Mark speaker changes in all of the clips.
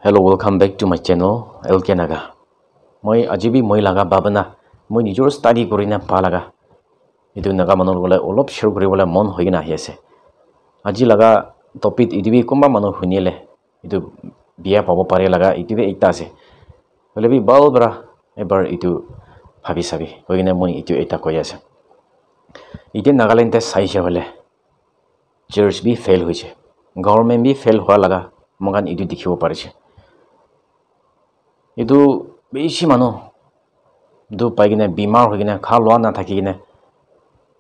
Speaker 1: Hello, welcome back to my channel, LK Naga. Moi ajibi moi laga babana, moi nijor study korina pa laga. Itu naga manor bola olop share kori bola mon hoigina ahi ase. Aji laga topic idibi kumba manor hunile. Itu biya pabo pare laga itibe ekta ase. Holebi bal bara ebar itu bhabi sabi. Hoigina moi itu eta koi ase. Ite Nagaland te saise hole. Church bi fail hoise. Government bi fail hoa laga mogan itu dikhibo parise. Itu beshi mano du paigine bimar hoigine khalwa na thakigine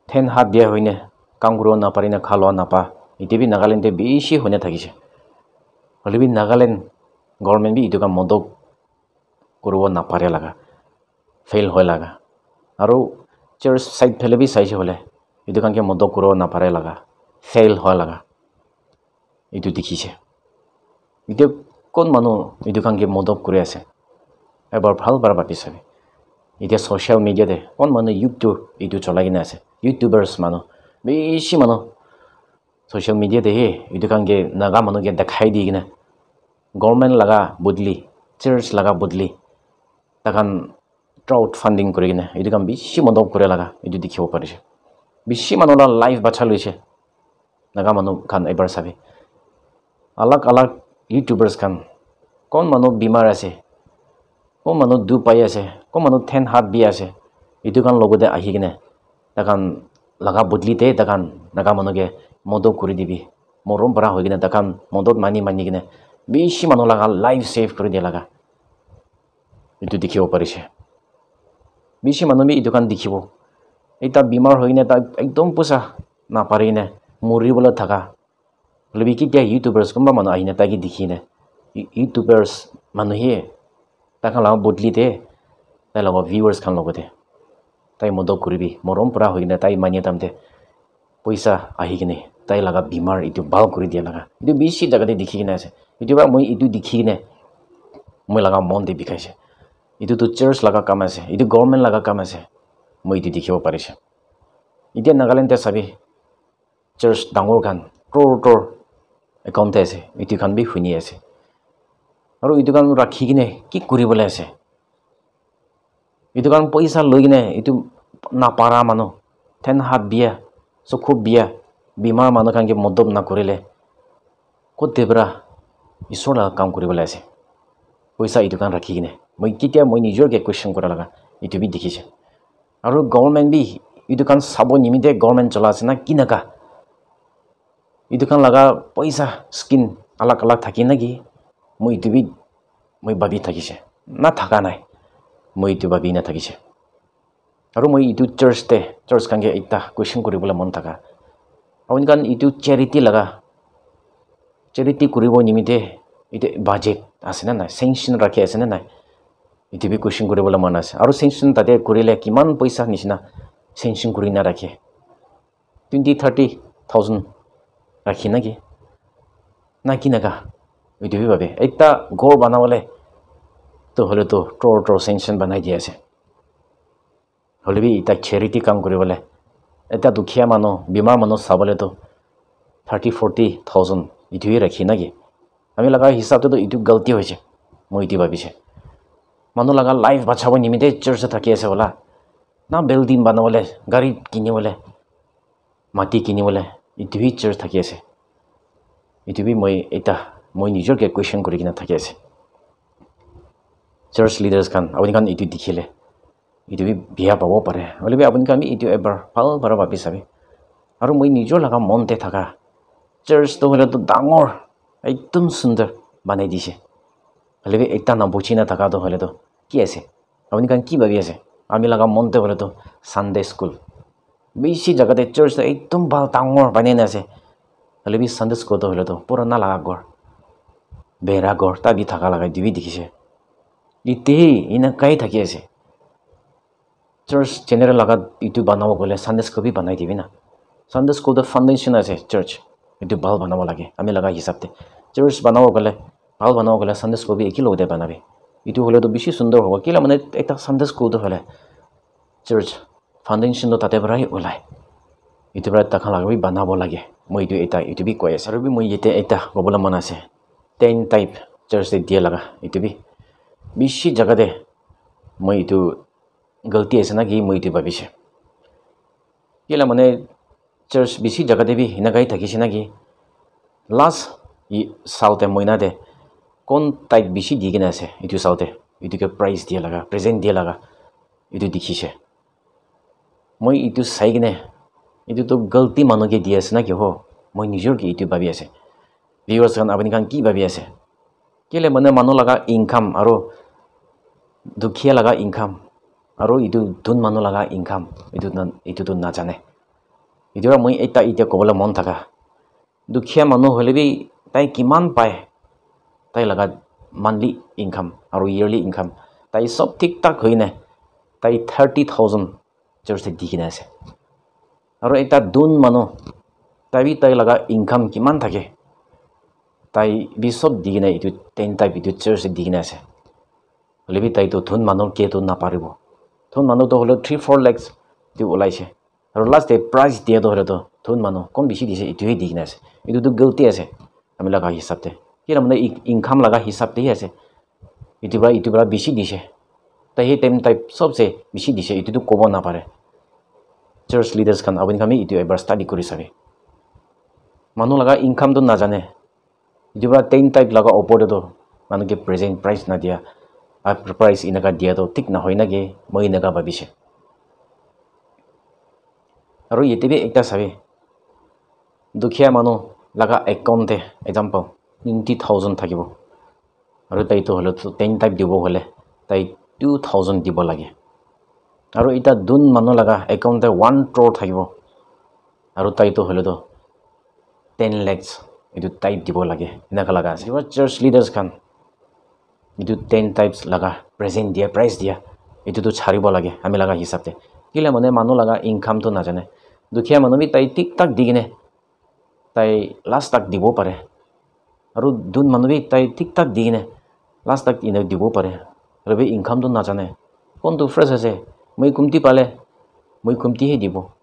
Speaker 1: ten hat dia hoine kanguro na parina khalwa na pa itibi Nagaland te beshi hone thakise holibi Nagaland government bi iduka modok kurubo na pare laga fail hoy laga aru church side phele bi saise hole idukan ke modok kurubo na pare laga fail hoy laga itu dikhise itu kon manu idukan ke modok kuri ase এবার ভাল বার ভাবি চাবি এতিয়া social মিডিয়াতে কোন মানুহ YouTube চলাই কিনে আছে ইউটিউবাৰ্ছ মানুহ বেছি মানুহ সোশ্যাল মিডিয়াতে এইটো কাংকে নাগা মানুহকে দেখাই দি কিনে গভৰ্ণমেণ্ট লগা বদলি চাৰ্চ লগা বদলি তাকান ক্ৰাউড ফাণ্ডিং কৰি কিনে এইটো কাম বেছি মদক কৰে লগা এইটো দেখিব পাৰিছে বেছি মানুহৰ লাইফ বাচা লৈছে নাগা মানুহ খান এবাৰ চাবি আলাগ আলাগ ইউটিউবাৰ্ছ খান কোন মানুহ বিমাৰ আছে কোন মানুহ দু পাই আছে কোন মানুহ ঠেন হাত বি আছে ইটো কান লগতে আহি কিনে তাকান লগা বদলিতে তাকান নাগা মানুহকে মদক কৰি দিবি মৰম পৰা হৈ কিনে তাকান মদত মানি কিনে বেছি মানুহ লগা লাইফ সেভ কৰি দিয়া লগা এইটো দেখিব পাৰিছে বেছি মানুহ বি ইটো কান দেখিব এটা বিমাৰ হৈ কিনে তাক একদম পইচা নাপাৰি কিনে মৰিবলৈ থাকা হ'লে কেতিয়া ইউটিউবাৰ্ছ কোনোবা মানুহ আহি কিনে তাকে দেখি কিনে ইউটিউবাৰ্ছ মানুহে তাকে লাভ বদলিতে তাই লগত ভিউৱাৰ্ছ খান লগতে তাই মদক কৰিবি মৰম পৰা হৈ কিনে তাই মানি তামতে পইচা আহি কিনে তাই লগা বিমাৰ এইটো ভাল কৰি দিয়া লগা এইটো বেছি জাগাতে দেখি কিনে আছে এইটোবা মই এইটো দেখি কিনে মই লগা মন দি বিষাইছে এইটোতো চাৰ্চ লগা কাম আছে এইটো গভৰ্ণমেণ্ট লগা কাম আছে মই এইটো দেখিব পাৰিছে এতিয়া নাগালেণ্ডতে চাবি চাৰ্চ ডাঙৰ খান ক্ৰ'ৰ একাউণ্টে আছে এইটো খান বি শুনি আছে আৰু এইটো কাম ৰাখি কিনে কি কৰিবলৈ আছে এইটো কাম পইচা লৈ কিনে এইটো নাপাৰা মানুহ ঠেন হাত বিয়া চকু বিয়া বিমাৰ মানুহ কানকে মদব নকৰিলে ক'ত দেবৰা ঈশ্বৰ লগা কাম কৰিবলৈ আছে পইচা এইটো কাম ৰাখি কিনে মই নিজৰকে কুৱেশ্যন কৰা লগা এইটো বি দেখিছে আৰু গভৰ্ণমেণ্ট বি এইটো কাম চাব নিমিতে গভৰ্ণমেণ্ট চলা আছে না কি নাকা এইটো কাম লগা পইচা স্কিন আলাগ আলাগ থাকি নেকি মই এইটো বি মই ভাবি থাকিছে না থাকা নাই মই এইটো ভাবি নাথাকিছে আৰু মই এইটো চাৰ্চ কাংকে এটা কুৱেশ্যন কৰিবলৈ মন থাকা আপুনি কাৰণ এইটো চেৰিটি লগা চেৰিটি কৰিব নিমিতে এইটো বাজেট আছে নে নাই চেংচন ৰাখি আছে নে নাই এইটো বি কুৱেশ্যন কৰিবলৈ মন আছে আৰু চেংচন তাতে কৰিলে কিমান পইচা নিচিনা চেংচন কৰি নাৰাখে 20-30,000 ৰাখি নেকি না কি নাকা এইটো বি ভাবে এটা ঘৰ বনাবলৈ তো হলে তো ক্ৰ'ৰ চেংচন বনাই দিয়া আছে হলে বি এটা চেৰিটি কাম কৰিবলৈ এটা দুখীয়া মানুহ বিমাৰ মানুহ চাবলৈতো 30-40,000 এইটোৱে ৰাখি নেকি আমি লগা হিচাপতো এইটো গলতি হৈছে মই এইটো ভাবিছে মানুহ লগা লাইফ বাচাব নিমিতে চাৰ্চত থাকি আছে বোলা না বিল্ডিং বনাবলৈ গাড়ী কিনিবলৈ মাটি কিনিবলৈ এইটোৱে চাৰ্চ থাকি আছে এইটো বি মই নিজৰকে কুৱেশ্যন কৰি কিনে থাকি আছে চাৰ্চ লিডাৰ্ছ খান আপুনি খান এইটো দেখিলে এইটো বি বিয়া পাব পাৰে হ'লে বি আপুনি খান এইটো এবাৰ ভাল ভাবি চাবি আৰু মই নিজৰ লগা মনতে থাকা চাৰ্চটো হ'লেতো ডাঙৰ একদম সুন্দৰ বনাই দিছে হ'লে বি এটা নবুজি নাথাকাটো হ'লেতো কি আছে আপুনি খান কি ভাবি আছে আমি লগা মনতে হ'লেতো ছানডে স্কুল বেছি জেগাতে চাৰ্চটো একদম ভাল ডাঙৰ বনাই আছে হ'লে বি ছানডে স্কুলটো হ'লেতো পুৰণা লগা ঘৰ বেৰা ঘৰ তাবি থাকা লগাই দিবি দেখিছে ইতেই এনেকাই থাকি আছে চাৰ্চ জেনেৰেল লগা এইটো বনাব গ'লে ছানডে স্কুল বি বনাই দিবি না ছানডে স্কুলটো ফাউণ্ডেশ্যন আছে চাৰ্চ এইটো ভাল বনাব লাগে আমি লগা হিচাপতে চাৰ্চ বনাব গ'লে ভাল বনাব গ'লে ছানডে স্কুল বি একে লগতে বনাবি এইটো হ'লেতো বেছি সুন্দৰ হ'ব কেলৈ মানে এটা ছানডে স্কুলটো হ'লে চাৰ্চ ফাউণ্ডেশ্যনটো তাতে পৰাই ওলায় এইটো পৰা তাক লগাবি বনাব লাগে মই এইটো বি কৈ আছে আৰু বি মই এতিয়া এটা ক'বলৈ মন আছে 10 type church de dia laga itu bishi jaga de moi itu galti ase na ki moi itu babise kila mane church bishi jaga de bi hinagai thakise na ki last south moina de kon type bishi digina ase itu south itu ke price dia laga present dia laga itu dikhise moi itu sai gine itu to galti mano ke dia ase na ki ho moi nijor ki itu babi ase viewers kan apni kan ki babi ase kile mane mano laga income aro dukhiya laga income aro itu dun mano laga income itu to na jane itu moi eta ite kobola mon thaka dukhiya mano hole bi tai kiman pai tai laga monthly income aro yearly income tai sob thik tak hoine tai 30,000 church de dikina ase aro eta dun mano tai laga income kiman thake tai bi sob digina itu 10 type itu church de dikina ase lebi tai to thun mano ke to na paribo thun mano to holo 3-4 lakhs ti olaise aro last day price dia to holo to thun mano kom bishi dise itu hi dikina ase itu to guilty ase ami laga hisab te kira mane income laga hisab te hi ase itu bra bishi dise tai he tem type sob se bishi dise itu to kobo na pare church leaders kan abin kami itu ever study kori sabe manu laga income to na jane itu bra 10 type laga opor to manu ke present price na dia a price inaga dia to tik na hoina ge moi naga babise aro yete be ekta sabe dukhiya manu laga account te example 90,000 thakibo aro tai to holo 10 type dibo hole tai 2,000 dibo lage aro ita dun manu laga account te 1 crore thakibo aro tai to holo to 10 lakhs itu type dibo lage inaka laga ase church leaders kan itu 10 types laga present dia price dia itu to chharibo lage ami laga hisab te kile mane manu laga income to na jane dukhiya manu bi tai tik tak digine tai last tak dibo pare aro dun manu bi tai tik tak digine last tak ina dibo pare rabi income to na jane kon to fresh ase moi kumti pale moi kumti he dibo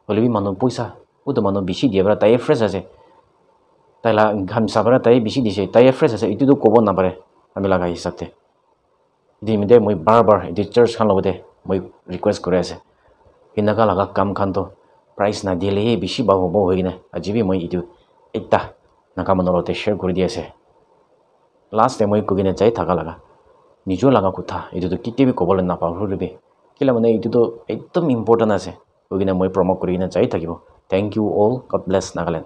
Speaker 1: holebi manu poisa uto manu bishi dia bra tai fresh ase tai la income sabra tai bishi dise tai fresh ase itu to kobo na pare ami laga hisab te dimide moi bar itu church khan lobode moi request kore ase hinaka laga kam khan to price na dile he bishi ba hobo hoina ajibi moi itu ekta nakamanorote share kori di ase last time moi kogine chai thaka laga nijo laga kutha itu to kite bi kobole na pa hurbe kila mane itu to ekdom important ase kogine moi promote kori na chai thakibo thank you all god bless Nagaland